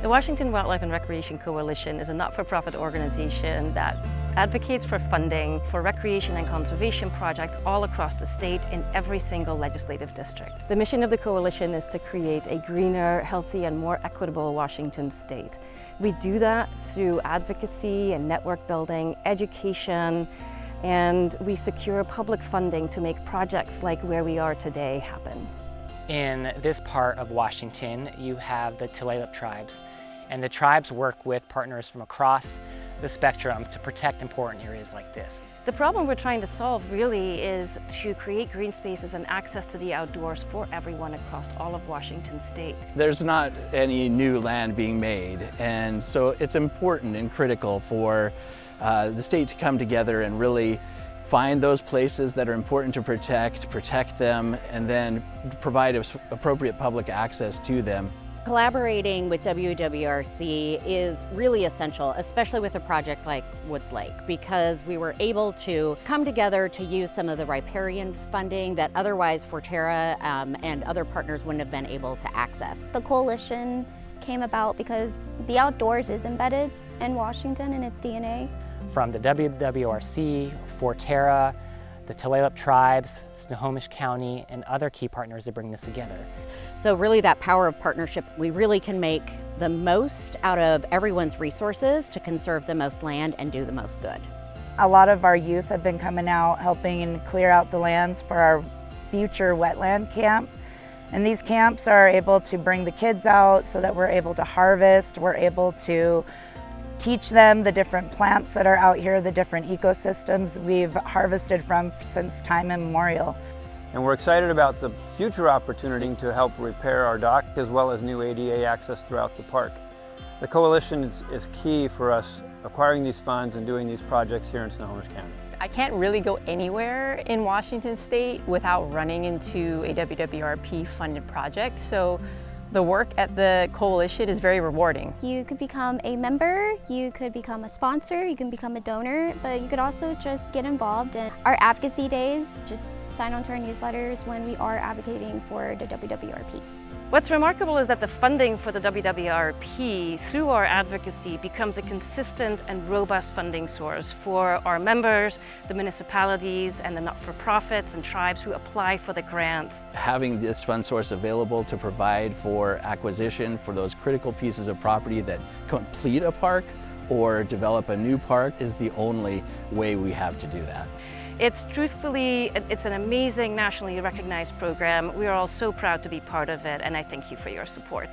The Washington Wildlife and Recreation Coalition is a not-for-profit organization that advocates for funding for recreation and conservation projects all across the state in every single legislative district. The mission of the coalition is to create a greener, healthy, and more equitable Washington state. We do that through advocacy and network building, education, and we secure public funding to make projects like where we are today happen. In this part of Washington, you have the Tulalip Tribes, and the tribes work with partners from across the spectrum to protect important areas like this. The problem we're trying to solve really is to create green spaces and access to the outdoors for everyone across all of Washington state. There's not any new land being made, and so it's important and critical for the state to come together and really find those places that are important to protect them, and then provide appropriate public access to them. Collaborating with WWRC is really essential, especially with a project like Woods Lake, because we were able to come together to use some of the riparian funding that otherwise Forterra and other partners wouldn't have been able to access. The coalition came about because the outdoors is embedded in Washington in its DNA. From the WWRC, Forterra, the Tulalip Tribes, Snohomish County, and other key partners that bring this together. So really that power of partnership, we really can make the most out of everyone's resources to conserve the most land and do the most good. A lot of our youth have been coming out helping clear out the lands for our future wetland camp. And these camps are able to bring the kids out so that we're able to harvest, we're able to teach them the different plants that are out here, the different ecosystems we've harvested from since time immemorial. And we're excited about the future opportunity to help repair our dock as well as new ADA access throughout the park. The coalition is key for us acquiring these funds and doing these projects here in Snohomish County. I can't really go anywhere in Washington state without running into a WWRP funded project. So the work at the coalition is very rewarding. You could become a member, you could become a sponsor, you can become a donor, but you could also just get involved in our advocacy days. Just sign on to our newsletters when we are advocating for the WWRP. What's remarkable is that the funding for the WWRP through our advocacy becomes a consistent and robust funding source for our members, the municipalities, and the not-for-profits and tribes who apply for the grants. Having this fund source available to provide for acquisition for those critical pieces of property that complete a park or develop a new park is the only way we have to do that. It's an amazing nationally recognized program. We are all so proud to be part of it, and I thank you for your support.